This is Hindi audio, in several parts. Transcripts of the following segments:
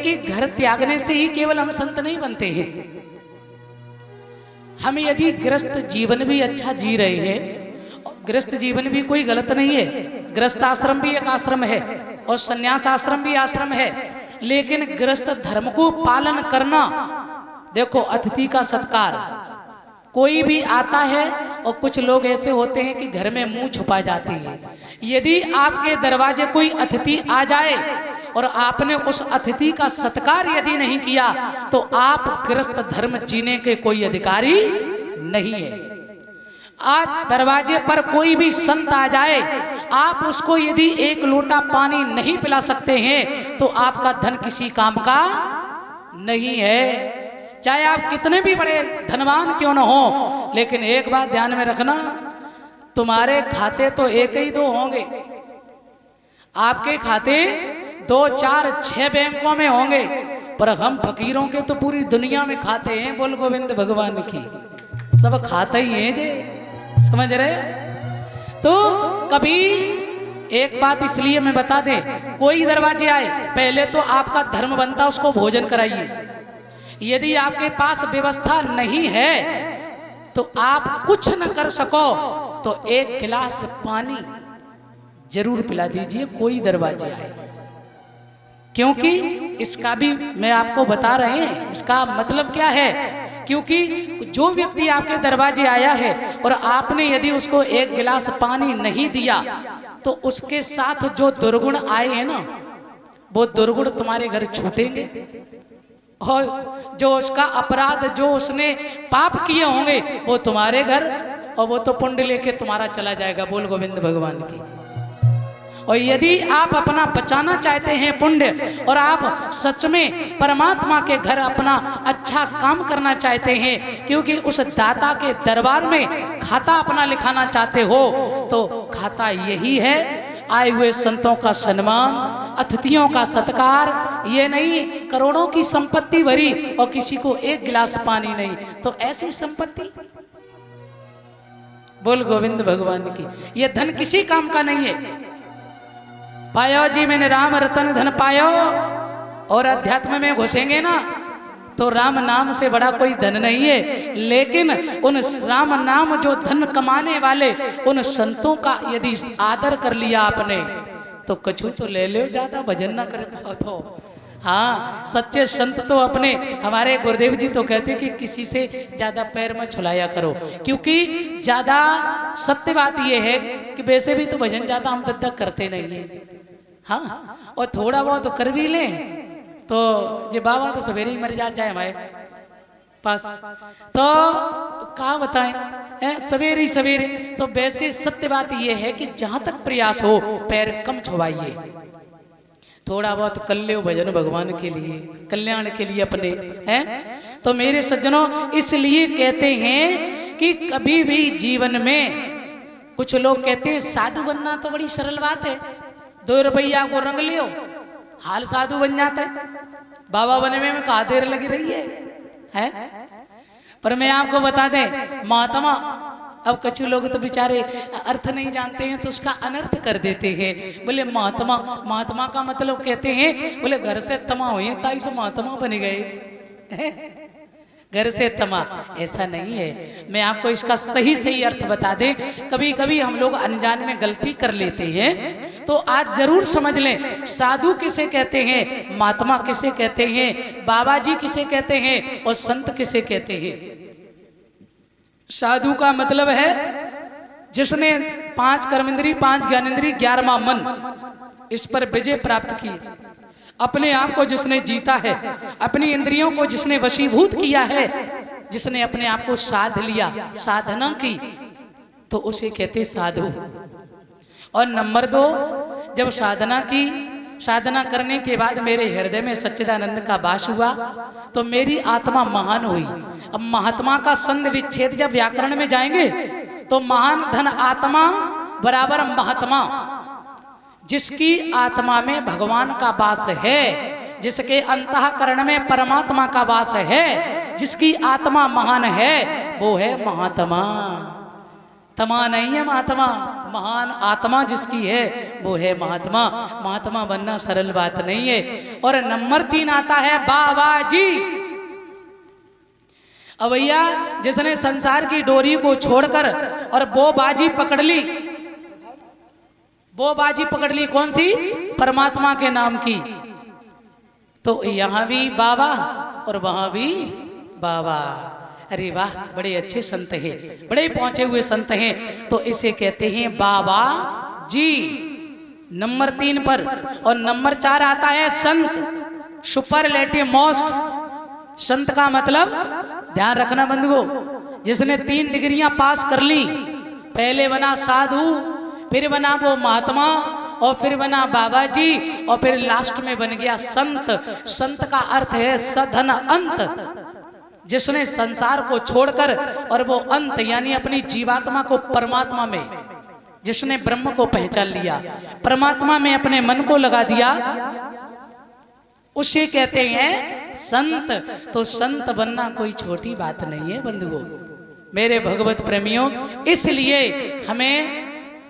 कि घर त्यागने से ही केवल हम संत नहीं बनते हैं। हम यदि गृहस्थ जीवन भी अच्छा जी रहे हैं, गृहस्थ जीवन भी कोई गलत नहीं है, गृहस्थ आश्रम भी एक आश्रम है और संन्यास आश्रम भी आश्रम है, लेकिन गृहस्थ धर्म को पालन करना, देखो अतिथि का सत्कार, कोई भी आता है और कुछ लोग ऐसे होते हैं कि घर में मुंह छुपा जाते हैं। यदि आपके दरवाजे कोई अतिथि आ जाए और आपने उस अतिथि का सत्कार यदि नहीं किया तो आप गृहस्थ धर्म जीने के कोई अधिकारी नहीं है। आज दरवाजे पर कोई भी संत आ जाए, आप उसको यदि एक लोटा पानी नहीं पिला सकते हैं तो आपका धन किसी काम का नहीं है। चाहे आप कितने भी बड़े धनवान क्यों न हो, लेकिन एक बात ध्यान में रखना, तुम्हारे खाते तो एक ही दो होंगे, आपके खाते 2, 4, 6 बैंकों में होंगे, पर हम फकीरों के तो पूरी दुनिया में खाते हैं। बोल गोविंद भगवान की, सब खाते ही हैं जे, समझ रहे। तो कभी एक बात इसलिए मैं बता दें, कोई दरवाजे आए, पहले तो आपका धर्म बनता उसको भोजन कराइए। यदि आपके पास व्यवस्था नहीं है तो आप कुछ न कर सको तो एक गिलास पानी जरूर पिला दीजिए कोई दरवाजे आए, क्योंकि इसका भी मैं आपको बता रहे हैं इसका मतलब क्या है। क्योंकि जो व्यक्ति आपके दरवाजे आया है और आपने यदि उसको एक गिलास पानी नहीं दिया तो उसके साथ जो दुर्गुण आए हैं ना, वो दुर्गुण तुम्हारे घर छूटेंगे, और जो उसका अपराध, जो उसने पाप किए होंगे वो तुम्हारे घर, और वो तो पुण्य लेके तुम्हारा चला जाएगा। बोल गोविंद भगवान की। और यदि आप अपना बचाना चाहते हैं पुण्य, और आप सच में परमात्मा के घर अपना अच्छा काम करना चाहते हैं, क्योंकि उस दाता के दरबार में खाता अपना लिखाना चाहते हो, तो खाता यही है, आए हुए संतों का सम्मान, अतिथियों का सत्कार। ये नहीं करोड़ों की संपत्ति भरी और किसी को एक गिलास पानी नहीं, तो ऐसी संपत्ति, बोल गोविंद भगवान की, ये धन किसी काम का नहीं है। पायो जी मैंने राम रतन धन पायो, और अध्यात्म में घुसेंगे ना तो राम नाम से बड़ा कोई धन नहीं है, लेकिन उन राम नाम जो धन कमाने वाले उन संतों का यदि आदर कर लिया आपने तो कछु तो ले लो, ज्यादा भजन ना कर पाओ तो। हाँ, सच्चे संत तो अपने, हमारे गुरुदेव जी तो कहते कि किसी से ज्यादा पैर में छुलाया करो, क्योंकि ज्यादा सत्य बात यह है कि वैसे भी तो भजन ज्यादा हम तक करते नहीं है। हाँ, और थोड़ा बहुत तो कर भी लें तो जे बाबा तो सवेरे ही मर जाए हमारे पास, तो कहाँ बताएं सवेरे ही सवेरे। तो वैसे सत्य बात यह है कि जहां तक प्रयास हो पैर कम छुपाइए, थोड़ा बहुत कर लो भजन भगवान के लिए, कल्याण के लिए अपने, हैं। तो मेरे सज्जनों, इसलिए कहते हैं कि कभी भी जीवन में, कुछ लोग कहते हैं साधु बनना तो बड़ी सरल बात है, 2 रुपया को रंग लियो हाल साधु बन जाता है, बाबा बनने में कहाँ देर लगी रही है? पर मैं आपको बता दें महात्मा, अब कछु लोग तो बेचारे अर्थ नहीं जानते हैं तो उसका अनर्थ कर देते हैं। बोले महात्मा, महात्मा का मतलब कहते हैं, बोले घर से तमा हुए ताई से महात्मा बन गए, घर से तमा, ऐसा नहीं है। मैं आपको इसका सही अर्थ बता दें। कभी कभी हम लोग अनजान में गलती कर लेते हैं, तो आज जरूर समझ लें, साधु किसे कहते हैं, महात्मा किसे कहते हैं, बाबा जी किसे कहते हैं, और संत किसे कहते हैं। साधु का मतलब है जिसने 5 कर्मेंद्री, 5 ज्ञानेंद्री, 11वां मन, इस पर विजय प्राप्त की, अपने आप को जिसने जीता है, अपनी इंद्रियों को जिसने वशीभूत किया है, जिसने अपने आप को साध लिया, साधना की, तो उसे कहते साधु। और नंबर 2, जब साधना की, साधना करने के बाद मेरे हृदय में सच्चिदानंद का वास हुआ तो मेरी आत्मा महान हुई। अब महात्मा का संध विच्छेद जब व्याकरण में जाएंगे तो महान धन आत्मा बराबर महात्मा, जिसकी आत्मा में भगवान का वास है, जिसके अंतःकरण में परमात्मा का वास है, जिसकी आत्मा महान है, वो है महात्मा। तमा नहीं है महात्मा, महान आत्मा जिसकी है वो है महात्मा। महात्मा बनना सरल बात नहीं है। और नंबर 3 आता है बाबा जी। अब भैया जिसने संसार की डोरी को छोड़कर और वो बाजी पकड़ ली, वो बाजी पकड़ ली कौन सी? परमात्मा के नाम की। तो यहां भी बाबा और वहां भी बाबा। अरे वाह, बड़े अच्छे संत हैं, बड़े पहुंचे हुए संत हैं। तो इसे कहते हैं बाबा जी, नंबर 3 पर। और नंबर 4 आता है संत, सुपरलेटिव मोस्ट। संत का मतलब ध्यान रखना बंधुओं, जिसने 3 डिग्रियां पास कर ली, पहले बना साधु, फिर बना वो महात्मा, और फिर बना बाबा जी, और फिर लास्ट में बन गया संत। संत का अर्थ है सधन अंत। जिसने संसार को छोड़कर और वो अंत यानी अपनी जीवात्मा को परमात्मा में, जिसने ब्रह्म को पहचान लिया, परमात्मा में अपने मन को लगा दिया, उसे कहते हैं संत। तो संत बनना कोई छोटी बात नहीं है बंधुओं, मेरे भगवत प्रेमियों। इसलिए हमें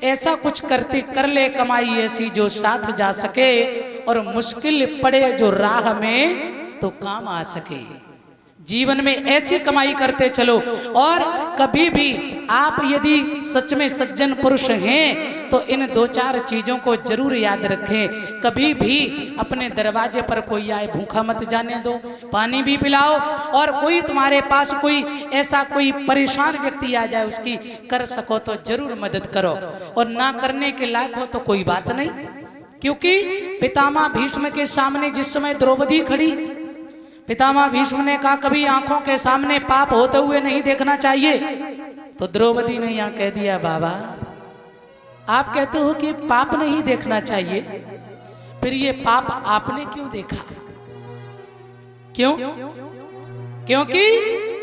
ऐसा कुछ कर ले कमाई ऐसी जो साथ जा सके, और मुश्किल पड़े जो राह में तो काम आ सके। जीवन में ऐसी कमाई करते चलो। और कभी भी आप यदि सच में सज्जन पुरुष हैं तो इन 2-4 चीजों को जरूर याद रखें। कभी भी अपने दरवाजे पर कोई आए भूखा मत जाने दो, पानी भी पिलाओ। और कोई तुम्हारे पास कोई ऐसा कोई परेशान व्यक्ति आ जाए, उसकी कर सको तो जरूर मदद करो, और ना करने के लायक हो तो कोई बात नहीं। क्योंकि पितामह भीष्म के सामने जिस समय द्रौपदी खड़ी, पितामह भीष्म ने कहा कभी आंखों के सामने पाप होते हुए नहीं देखना चाहिए। तो द्रौपदी ने यहां कह दिया बाबा आप कहते हो कि पाप नहीं देखना चाहिए, फिर ये पाप आपने क्यों देखा? क्यों? क्योंकि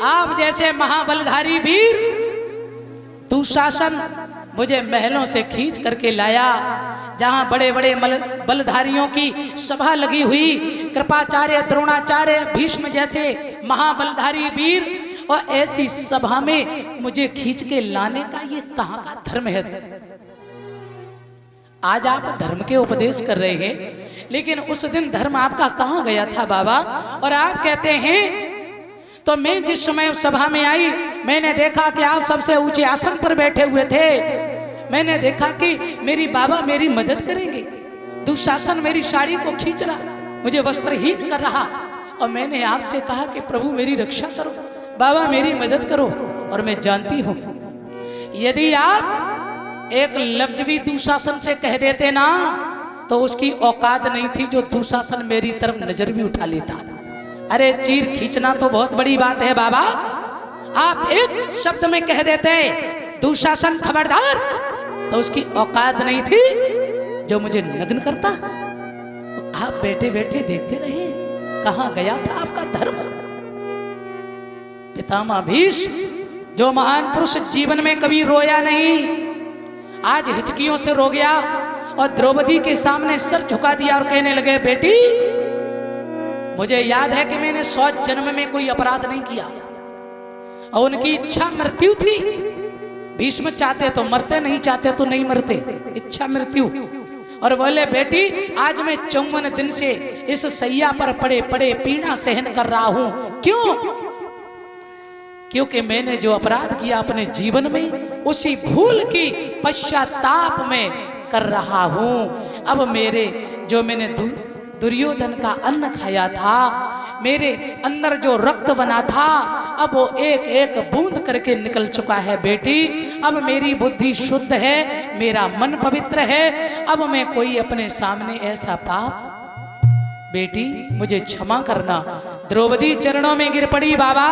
आप जैसे महाबलधारी वीर दुशासन मुझे महलों से खींच करके लाया, जहां बड़े बड़े बलधारियों की सभा लगी हुई, कृपाचार्य, द्रोणाचार्य, भीष्म जैसे महाबलधारी वीर, और ऐसी सभा में मुझे खींच के लाने का ये कहां का धर्म है? आज आप धर्म के उपदेश कर रहे हैं, लेकिन उस दिन धर्म आपका कहां गया था बाबा? और आप कहते हैं तो मैं जिस समय उस सभा में आई, मैंने देखा कि आप सबसे ऊंचे आसन पर बैठे हुए थे। मैंने देखा कि मेरी बाबा मेरी मदद करेंगे। दुशासन मेरी साड़ी को खींच रहा, मुझे वस्त्रहीन कर रहा, और मैंने आपसे कहा कि प्रभु मेरी रक्षा करो, बाबा मेरी मदद करो। और मैं जानती हूं यदि आप एक लफ्ज भी दुशासन से कह देते ना, तो उसकी औकात नहीं थी जो दुशासन मेरी तरफ नजर भी उठा लेता। अरे चीर खींचना तो बहुत बड़ी बात है बाबा, आप एक शब्द में कह देते दुशासन खबरदार, तो उसकी औकात नहीं थी जो मुझे नग्न करता। आप बैठे बैठे देखते रहे, कहां गया था आपका धर्म? पितामह भीष्म जो महान पुरुष जीवन में कभी रोया नहीं, आज हिचकियों से रो गया और द्रौपदी के सामने सर झुका दिया और कहने लगे बेटी मुझे याद है कि मैंने 100 जन्म में कोई अपराध नहीं किया, और उनकी इच्छा मृत्यु थी। भीष्म चाहते तो मरते, नहीं चाहते तो नहीं मरते, इच्छा मृत्यु। और बोले बेटी आज मैं 54 दिन से इस सैया पर पड़े पड़े पीड़ा सहन कर रहा हूं। क्यों? क्योंकि मैंने जो अपराध किया अपने जीवन में, उसी भूल की पश्चाताप में कर रहा हूं। अब मेरे जो मैंने दुर्योधन का अन्न खाया था, मेरे अंदर जो रक्त बना था, अब वो एक एक बूंद करके निकल चुका है बेटी। अब मेरी बुद्धि शुद्ध है, मेरा मन पवित्र है। अब मैं कोई अपने सामने ऐसा पाप, बेटी मुझे क्षमा करना। द्रौपदी चरणों में गिर पड़ी, बाबा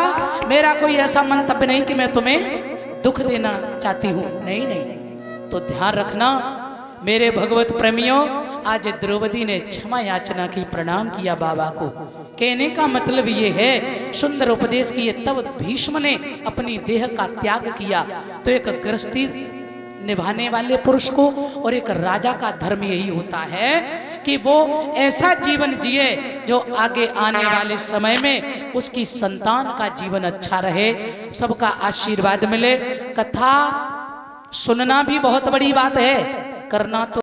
मेरा कोई ऐसा मंतव्य नहीं कि मैं तुम्हें दुख देना चाहती हूँ, नहीं नहीं। तो ध्यान रखना मेरे भगवत प्रेमियों, आज द्रौपदी ने क्षमा याचना की, प्रणाम किया बाबा को। कहने का मतलब ये है, सुंदर उपदेश किए, तब भीष्म ने अपनी देह का त्याग किया। तो एक गृहस्थी निभाने वाले पुरुष को और एक राजा का धर्म यही होता है कि वो ऐसा जीवन जिए जो आगे आने वाले समय में उसकी संतान का जीवन अच्छा रहे, सबका आशीर्वाद मिले। कथा सुनना भी बहुत बड़ी बात है, करना तो